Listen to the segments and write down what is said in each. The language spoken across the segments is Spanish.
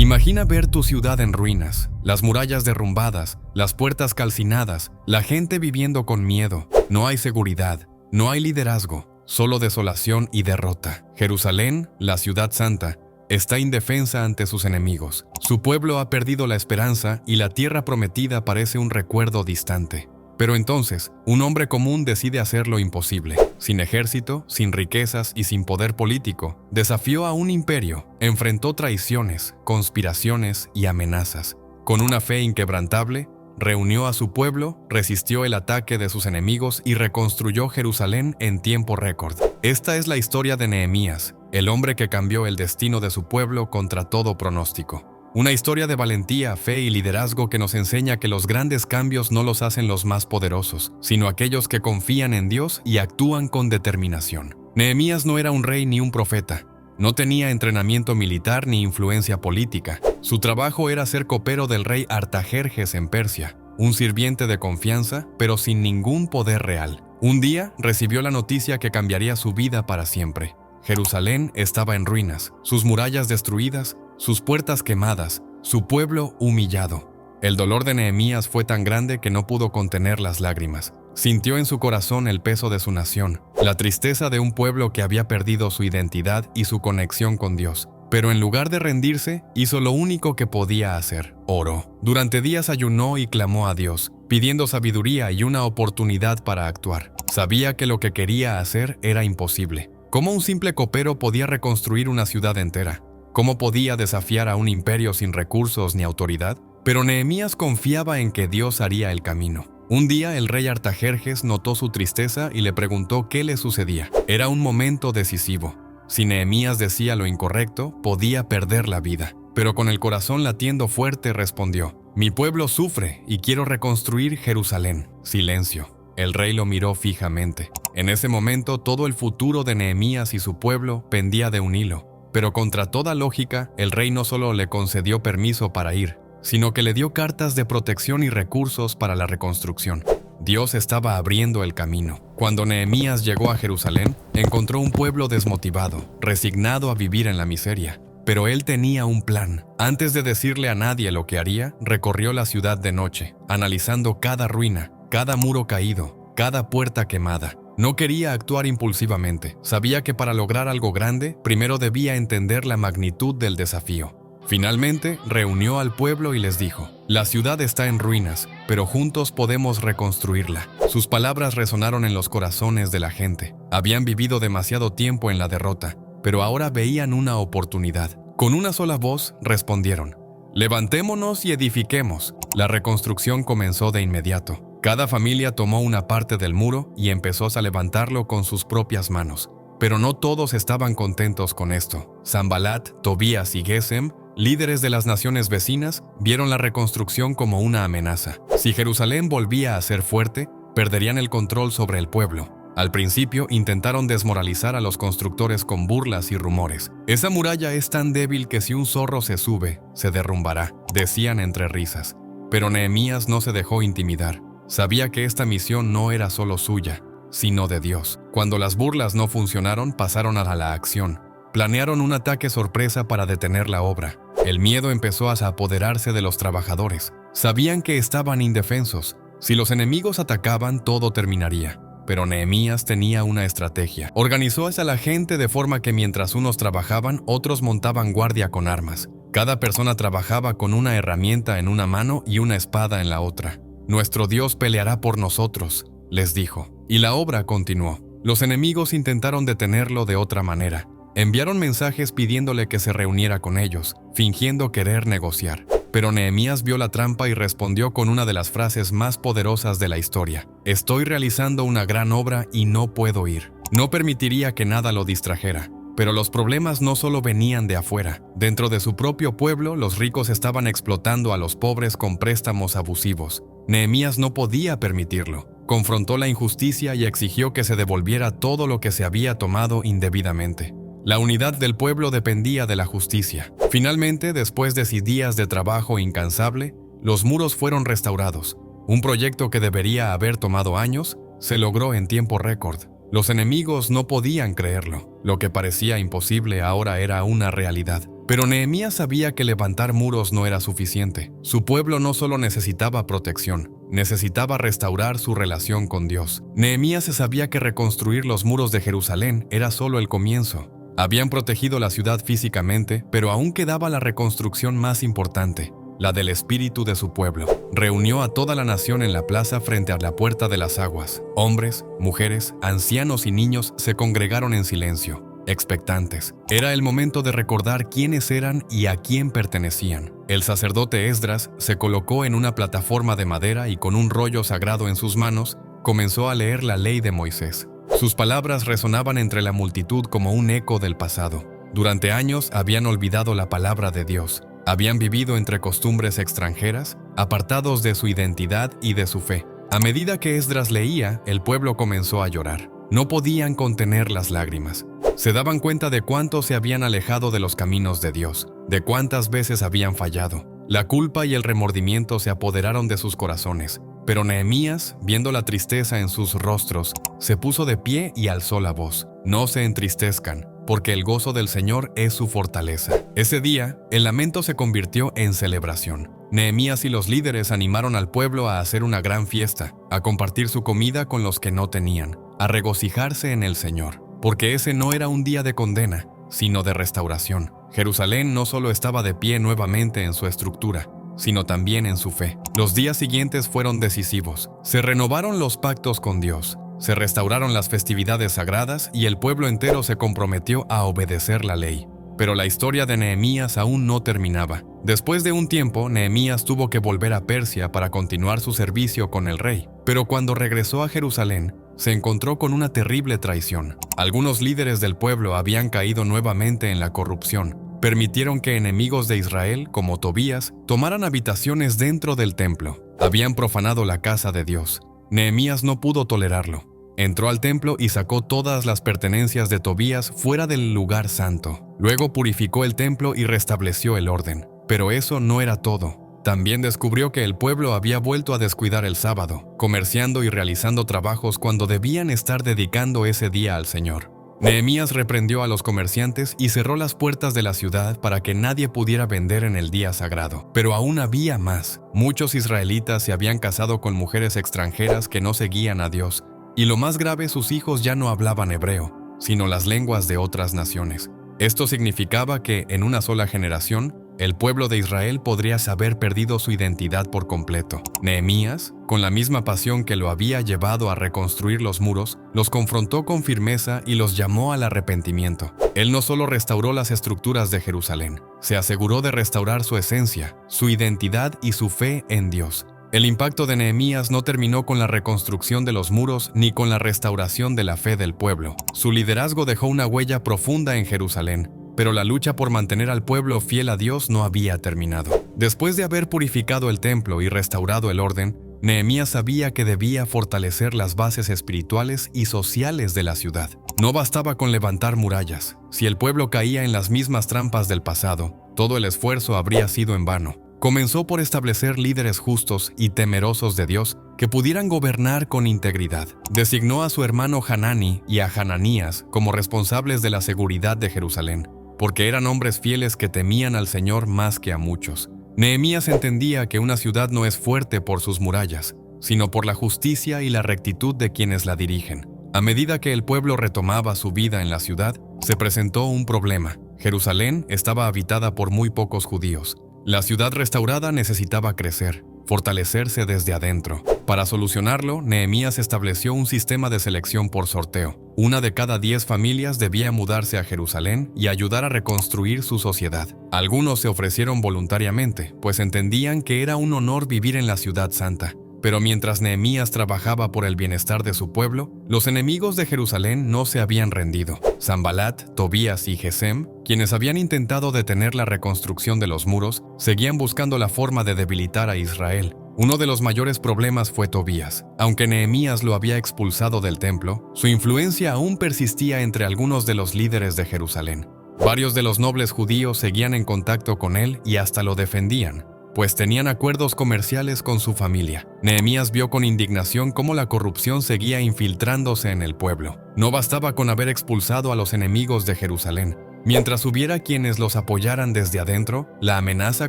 Imagina ver tu ciudad en ruinas, las murallas derrumbadas, las puertas calcinadas, la gente viviendo con miedo. No hay seguridad, no hay liderazgo, solo desolación y derrota. Jerusalén, la ciudad santa, está indefensa ante sus enemigos. Su pueblo ha perdido la esperanza y la tierra prometida parece un recuerdo distante. Pero entonces, un hombre común decide hacer lo imposible. Sin ejército, sin riquezas y sin poder político, desafió a un imperio, enfrentó traiciones, conspiraciones y amenazas. Con una fe inquebrantable, reunió a su pueblo, resistió el ataque de sus enemigos y reconstruyó Jerusalén en tiempo récord. Esta es la historia de Nehemías, el hombre que cambió el destino de su pueblo contra todo pronóstico. Una historia de valentía, fe y liderazgo que nos enseña que los grandes cambios no los hacen los más poderosos, sino aquellos que confían en Dios y actúan con determinación. Nehemías no era un rey ni un profeta. No tenía entrenamiento militar ni influencia política. Su trabajo era ser copero del rey Artajerjes en Persia, un sirviente de confianza, pero sin ningún poder real. Un día recibió la noticia que cambiaría su vida para siempre. Jerusalén estaba en ruinas, sus murallas destruidas, sus puertas quemadas, su pueblo humillado. El dolor de Nehemías fue tan grande que no pudo contener las lágrimas. Sintió en su corazón el peso de su nación, la tristeza de un pueblo que había perdido su identidad y su conexión con Dios. Pero en lugar de rendirse, hizo lo único que podía hacer: oró. Durante días ayunó y clamó a Dios, pidiendo sabiduría y una oportunidad para actuar. Sabía que lo que quería hacer era imposible. ¿Cómo un simple copero podía reconstruir una ciudad entera? ¿Cómo podía desafiar a un imperio sin recursos ni autoridad? Pero Nehemías confiaba en que Dios haría el camino. Un día el rey Artajerjes notó su tristeza y le preguntó qué le sucedía. Era un momento decisivo. Si Nehemías decía lo incorrecto, podía perder la vida. Pero con el corazón latiendo fuerte respondió: «Mi pueblo sufre y quiero reconstruir Jerusalén». Silencio. El rey lo miró fijamente. En ese momento todo el futuro de Nehemías y su pueblo pendía de un hilo. Pero contra toda lógica, el rey no solo le concedió permiso para ir, sino que le dio cartas de protección y recursos para la reconstrucción. Dios estaba abriendo el camino. Cuando Nehemías llegó a Jerusalén, encontró un pueblo desmotivado, resignado a vivir en la miseria. Pero él tenía un plan. Antes de decirle a nadie lo que haría, recorrió la ciudad de noche, analizando cada ruina, cada muro caído, cada puerta quemada. No quería actuar impulsivamente. Sabía que para lograr algo grande, primero debía entender la magnitud del desafío. Finalmente, reunió al pueblo y les dijo: «La ciudad está en ruinas, pero juntos podemos reconstruirla». Sus palabras resonaron en los corazones de la gente. Habían vivido demasiado tiempo en la derrota, pero ahora veían una oportunidad. Con una sola voz respondieron: «Levantémonos y edifiquemos». La reconstrucción comenzó de inmediato. Cada familia tomó una parte del muro y empezó a levantarlo con sus propias manos. Pero no todos estaban contentos con esto. Sanbalat, Tobías y Gesem, líderes de las naciones vecinas, vieron la reconstrucción como una amenaza. Si Jerusalén volvía a ser fuerte, perderían el control sobre el pueblo. Al principio intentaron desmoralizar a los constructores con burlas y rumores. «Esa muralla es tan débil que si un zorro se sube, se derrumbará», decían entre risas. Pero Nehemías no se dejó intimidar. Sabía que esta misión no era solo suya, sino de Dios. Cuando las burlas no funcionaron, pasaron a la acción. Planearon un ataque sorpresa para detener la obra. El miedo empezó a apoderarse de los trabajadores. Sabían que estaban indefensos. Si los enemigos atacaban, todo terminaría. Pero Nehemías tenía una estrategia. Organizó a la gente de forma que mientras unos trabajaban, otros montaban guardia con armas. Cada persona trabajaba con una herramienta en una mano y una espada en la otra. «Nuestro Dios peleará por nosotros», les dijo. Y la obra continuó. Los enemigos intentaron detenerlo de otra manera. Enviaron mensajes pidiéndole que se reuniera con ellos, fingiendo querer negociar. Pero Nehemías vio la trampa y respondió con una de las frases más poderosas de la historia: «Estoy realizando una gran obra y no puedo ir». No permitiría que nada lo distrajera. Pero los problemas no solo venían de afuera. Dentro de su propio pueblo, los ricos estaban explotando a los pobres con préstamos abusivos. Nehemías no podía permitirlo. Confrontó la injusticia y exigió que se devolviera todo lo que se había tomado indebidamente. La unidad del pueblo dependía de la justicia. Finalmente, después de 6 días de trabajo incansable, los muros fueron restaurados. Un proyecto que debería haber tomado años, se logró en tiempo récord. Los enemigos no podían creerlo. Lo que parecía imposible ahora era una realidad. Pero Nehemías sabía que levantar muros no era suficiente. Su pueblo no solo necesitaba protección, necesitaba restaurar su relación con Dios. Nehemías sabía que reconstruir los muros de Jerusalén era solo el comienzo. Habían protegido la ciudad físicamente, pero aún quedaba la reconstrucción más importante, la del espíritu de su pueblo. Reunió a toda la nación en la plaza frente a la puerta de las aguas. Hombres, mujeres, ancianos y niños se congregaron en silencio, expectantes. Era el momento de recordar quiénes eran y a quién pertenecían. El sacerdote Esdras se colocó en una plataforma de madera y con un rollo sagrado en sus manos, comenzó a leer la ley de Moisés. Sus palabras resonaban entre la multitud como un eco del pasado. Durante años habían olvidado la palabra de Dios. Habían vivido entre costumbres extranjeras, apartados de su identidad y de su fe. A medida que Esdras leía, el pueblo comenzó a llorar. No podían contener las lágrimas. Se daban cuenta de cuánto se habían alejado de los caminos de Dios, de cuántas veces habían fallado. La culpa y el remordimiento se apoderaron de sus corazones. Pero Nehemías, viendo la tristeza en sus rostros, se puso de pie y alzó la voz. No se entristezcan, porque el gozo del Señor es su fortaleza. Ese día, el lamento se convirtió en celebración. Nehemías y los líderes animaron al pueblo a hacer una gran fiesta, a compartir su comida con los que no tenían, a regocijarse en el Señor, porque ese no era un día de condena, sino de restauración. Jerusalén no solo estaba de pie nuevamente en su estructura, sino también en su fe. Los días siguientes fueron decisivos. Se renovaron los pactos con Dios, se restauraron las festividades sagradas y el pueblo entero se comprometió a obedecer la ley. Pero la historia de Nehemías aún no terminaba. Después de un tiempo, Nehemías tuvo que volver a Persia para continuar su servicio con el rey. Pero cuando regresó a Jerusalén, se encontró con una terrible traición. Algunos líderes del pueblo habían caído nuevamente en la corrupción. Permitieron que enemigos de Israel, como Tobías, tomaran habitaciones dentro del templo. Habían profanado la casa de Dios. Nehemías no pudo tolerarlo. Entró al templo y sacó todas las pertenencias de Tobías fuera del lugar santo. Luego purificó el templo y restableció el orden. Pero eso no era todo. También descubrió que el pueblo había vuelto a descuidar el sábado, comerciando y realizando trabajos cuando debían estar dedicando ese día al Señor. Nehemías reprendió a los comerciantes y cerró las puertas de la ciudad para que nadie pudiera vender en el día sagrado. Pero aún había más. Muchos israelitas se habían casado con mujeres extranjeras que no seguían a Dios. Y lo más grave, sus hijos ya no hablaban hebreo, sino las lenguas de otras naciones. Esto significaba que, en una sola generación, el pueblo de Israel podría haber perdido su identidad por completo. Nehemías, con la misma pasión que lo había llevado a reconstruir los muros, los confrontó con firmeza y los llamó al arrepentimiento. Él no solo restauró las estructuras de Jerusalén, se aseguró de restaurar su esencia, su identidad y su fe en Dios. El impacto de Nehemías no terminó con la reconstrucción de los muros ni con la restauración de la fe del pueblo. Su liderazgo dejó una huella profunda en Jerusalén, pero la lucha por mantener al pueblo fiel a Dios no había terminado. Después de haber purificado el templo y restaurado el orden, Nehemías sabía que debía fortalecer las bases espirituales y sociales de la ciudad. No bastaba con levantar murallas. Si el pueblo caía en las mismas trampas del pasado, todo el esfuerzo habría sido en vano. Comenzó por establecer líderes justos y temerosos de Dios que pudieran gobernar con integridad. Designó a su hermano Hanani y a Hananías como responsables de la seguridad de Jerusalén, porque eran hombres fieles que temían al Señor más que a muchos. Nehemías entendía que una ciudad no es fuerte por sus murallas, sino por la justicia y la rectitud de quienes la dirigen. A medida que el pueblo retomaba su vida en la ciudad, se presentó un problema. Jerusalén estaba habitada por muy pocos judíos. La ciudad restaurada necesitaba crecer, fortalecerse desde adentro. Para solucionarlo, Nehemías estableció un sistema de selección por sorteo. 1 de cada 10 familias debía mudarse a Jerusalén y ayudar a reconstruir su sociedad. Algunos se ofrecieron voluntariamente, pues entendían que era un honor vivir en la ciudad santa. Pero mientras Nehemías trabajaba por el bienestar de su pueblo, los enemigos de Jerusalén no se habían rendido. Sanbalat, Tobías y Gesem, quienes habían intentado detener la reconstrucción de los muros, seguían buscando la forma de debilitar a Israel. Uno de los mayores problemas fue Tobías. Aunque Nehemías lo había expulsado del templo, su influencia aún persistía entre algunos de los líderes de Jerusalén. Varios de los nobles judíos seguían en contacto con él y hasta lo defendían. pues tenían acuerdos comerciales con su familia. Nehemías vio con indignación cómo la corrupción seguía infiltrándose en el pueblo. No bastaba con haber expulsado a los enemigos de Jerusalén. Mientras hubiera quienes los apoyaran desde adentro, la amenaza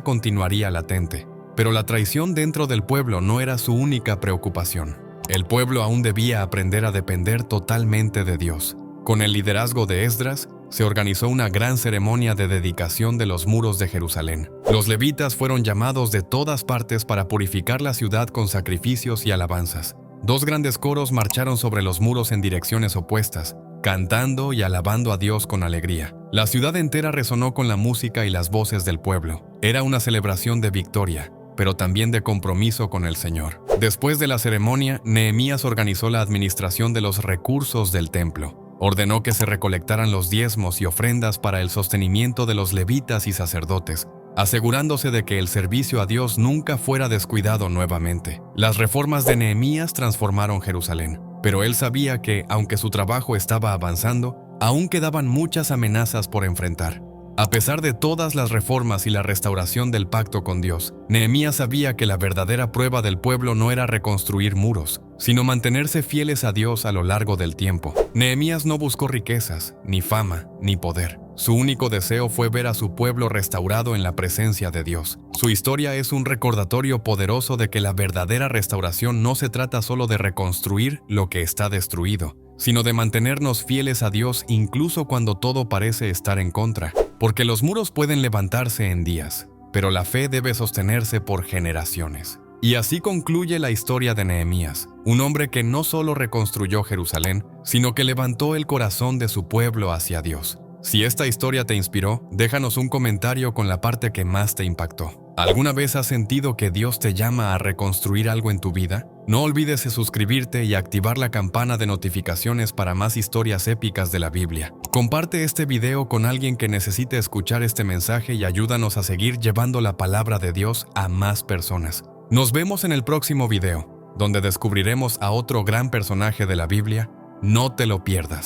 continuaría latente. Pero la traición dentro del pueblo no era su única preocupación. El pueblo aún debía aprender a depender totalmente de Dios. Con el liderazgo de Esdras, se organizó una gran ceremonia de dedicación de los muros de Jerusalén. Los levitas fueron llamados de todas partes para purificar la ciudad con sacrificios y alabanzas. 2 grandes coros marcharon sobre los muros en direcciones opuestas, cantando y alabando a Dios con alegría. La ciudad entera resonó con la música y las voces del pueblo. Era una celebración de victoria, pero también de compromiso con el Señor. Después de la ceremonia, Nehemías organizó la administración de los recursos del templo. Ordenó que se recolectaran los diezmos y ofrendas para el sostenimiento de los levitas y sacerdotes, asegurándose de que el servicio a Dios nunca fuera descuidado nuevamente. Las reformas de Nehemías transformaron Jerusalén, pero él sabía que, aunque su trabajo estaba avanzando, aún quedaban muchas amenazas por enfrentar. A pesar de todas las reformas y la restauración del pacto con Dios, Nehemías sabía que la verdadera prueba del pueblo no era reconstruir muros, sino mantenerse fieles a Dios a lo largo del tiempo. Nehemías no buscó riquezas, ni fama, ni poder. Su único deseo fue ver a su pueblo restaurado en la presencia de Dios. Su historia es un recordatorio poderoso de que la verdadera restauración no se trata solo de reconstruir lo que está destruido, sino de mantenernos fieles a Dios incluso cuando todo parece estar en contra. Porque los muros pueden levantarse en días, pero la fe debe sostenerse por generaciones. Y así concluye la historia de Nehemías, un hombre que no solo reconstruyó Jerusalén, sino que levantó el corazón de su pueblo hacia Dios. Si esta historia te inspiró, déjanos un comentario con la parte que más te impactó. ¿Alguna vez has sentido que Dios te llama a reconstruir algo en tu vida? No olvides suscribirte y activar la campana de notificaciones para más historias épicas de la Biblia. Comparte este video con alguien que necesite escuchar este mensaje y ayúdanos a seguir llevando la palabra de Dios a más personas. Nos vemos en el próximo video, donde descubriremos a otro gran personaje de la Biblia. No te lo pierdas.